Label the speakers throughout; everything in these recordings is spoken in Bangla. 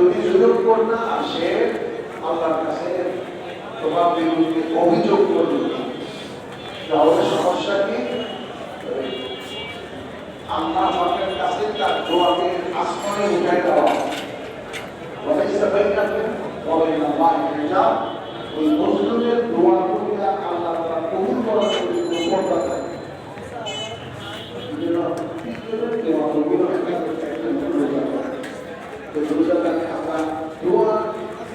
Speaker 1: যদি সুযোগ করোনা আসে আল্লাহর কাছে তোমার বিরুদ্ধে অভিযোগ করবে, তাহলে সমস্যা কি? আল্লাহ পাকের কাছে তার দোয়াকে আসমানে উঠাই দেওয়া ওই মজলুমের দোয়া করে আল্লাহ তাআলা কবুল করার ক্ষমতা থাকে। আমরা দোয়া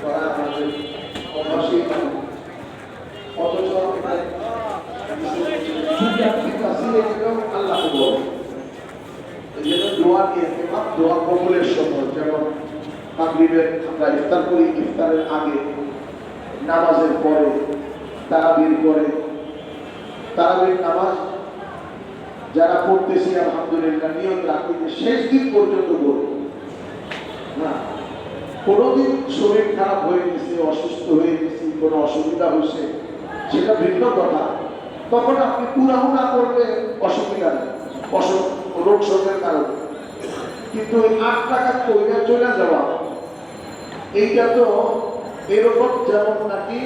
Speaker 1: করা আমাদের অভ্যাসই অথচ আল্লাহ বল এই জন্য দোয়া নিয়ে দোয়া কবুলের সময়, যেমন মাগরিবের আমরা ইফতার করি, ইফতারের আগে, নামাজের পরে, তারাবির পরে, তারাবির নামাজ যারা পড়তেছি আলহামদুলিল্লাহ নিয়ত রাখি যে শেষ দিন পর্যন্ত পড়ব না। কোনোদিন শরীর খারাপ হয়ে গেছে, অসুস্থ হয়ে গেছি, কোনো অসুবিধা হয়েছে, সেটা ভিন্ন কথা, তখন আপনি পুরাও না করলে অসুবিধা নেই, রোগ শোকের কারণে। কিন্তু ওই 8 টাকা কইরা চলে যাওয়া, এইটা তো এরকম যেমন নাকি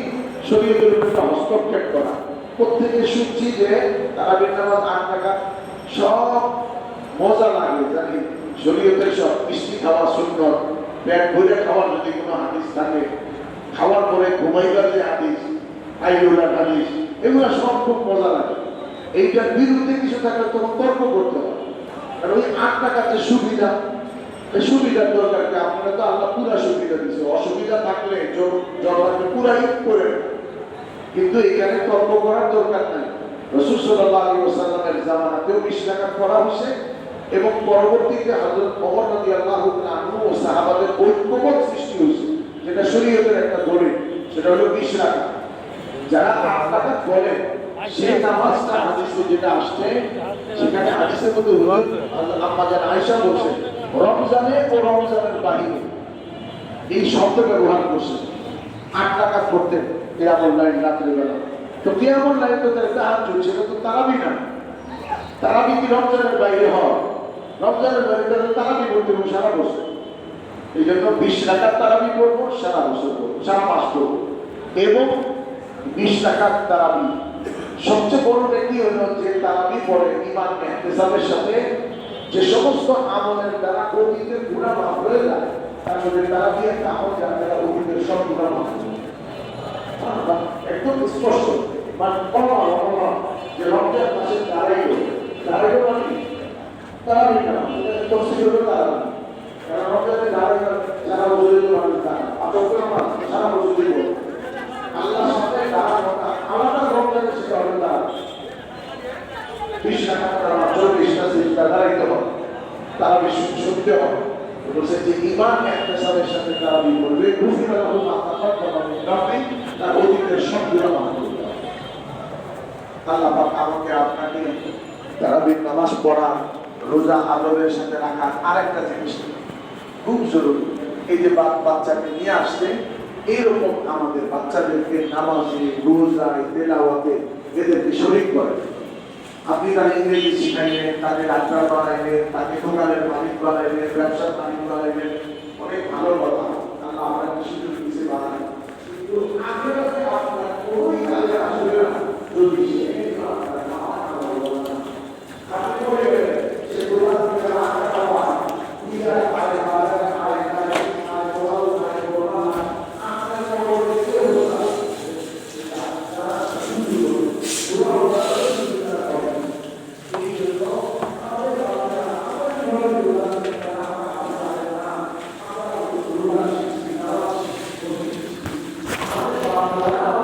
Speaker 1: শরীরের উপরে হস্তক্ষেপ করা। প্রত্যেকে শুনছি যে তারাবির নামাজ 8 টাকা, সব মজা লাগে, জানি শরীয়তের সব মিষ্টি খাওয়া সুন্নত, পেট ভরে খাওয়ার যদি কোনো হাদিস থাকে, খাওয়ার পরে ঘুমাইবার যে হাদিস, আইলুলার হাদিস, এগুলো সব খুব মজা লাগে। এইটার বিরুদ্ধে কিছু থাকলে তখন তর্ক করতে হবে। আর ওই 8 টাকার যে সুবিধা, এই সুবিধার দরকারকে আপনারা তো আল্লাহ পুরা সুবিধা দিচ্ছে, অসুবিধা থাকলে জনগণকে পুরাই করে, কিন্তু এখানে তর্ক করার দরকার নাই। রাসূল সাল্লাল্লাহু আলাইহি ওয়াসাল্লামের জামানাতেও 20 টাকা করা হয়েছে এবং পরবর্তীতে হযরত ওমর রাদিয়াল্লাহু তাআলা আনহু ও সাহাবাদের ঐক্যমত সৃষ্টি হয়েছে, যেটা শরীয়তের একটা দলিল, সেটা হলো 20 টাকা। যারা 8 টাকা বলে সেই নামাজটা হাদিসে যেটা আসছে, সেখানে হাদিসের মধ্যে আম্মা জান আয়েশা বলছেন রমজানে ও রমজানের বাহিরে এই শব্দ ব্যবহার করছে। 8 টাকা করতেন কিয়ামুল লাইল রাতের বেলা। তো কিয়ামুল লাইল তো তাহাজ্জুদ, সেটা তো তারাবি না। তারাবি কি রমজানের বাইরে হয়? রমজানের বাইরে তো তারাবি করতে হবে সারা বছর। এই জন্য 20 টাকার তারাবি করবো, সারা বছর করবো, সারা মাস করবো। এবং 20 টাকার তারাবি সবচেয়ে বড় নেকি হলো যে তারাবি পড়ে ঈমান ইহতিসাবের সাথে, যে সমস্ত আমলের দ্বারা অতীতের গুনাহ মাফ হয়ে যায়, তার মধ্যে তারাবি একটা আমল যার দ্বারা অতীতের সব গুনাহ মাফ হয়ে যায়। একদম স্পষ্ট, মানে যে রমজান মাসে দাঁড়াইলো মানে তারাবি না, তফসিল হলো তারাবি। কারণ রমজানে দাঁড়াইলো সারা বছরের মানুষ দাঁড়ায়, আতঙ্কের মানুষ সারা বছরই বলে আল্লাহর সাথে দাঁড়ানোটা আলাদা। রমজানে সেটা হলো দাঁড়ানো 20 টাকা তারা 40টা সিজদা দাঁড়াইতে হবে, তারা বেশি শুনতে হবে। বলছে যে ঈমান ইহতিসাবের সাথে তারাবি করবে, গুফিরা লাহু মা তাকাদ্দামা মিন যামবি, তার অতীতের সব গুনাহ মাফ করে দেওয়া। আল্লাহ পাক আমাকে আপনাকে তারাবির নামাজ পড়া, রোজা আদবের সাথে রাখা আরেকটা জিনিস খুব জরুরি। এই যে বাচ্চাকে নিয়ে আসছে, এইরকম আমাদের বাচ্চাদেরকে নামাজে, রোজায়, তেলাওয়াতে এদেরকে শরীক করে। আপনি তার ইংরেজি শিখাইলেন, তাকে ডাক্তার বানাইলেন, তাকে দোকানের মালিক বানাইলেন, ব্যবসার মালিক বানাইলেন, অনেক ভালো কথা। আল্লাহ আমাদের সুযোগ দিচ্ছে বানাই, কিন্তু আখেরাতে আপনার ওই কাজে আসলে না। যদি আপনি বলে সে দোকান থেকে রাখা খাওয়া
Speaker 2: Thank you.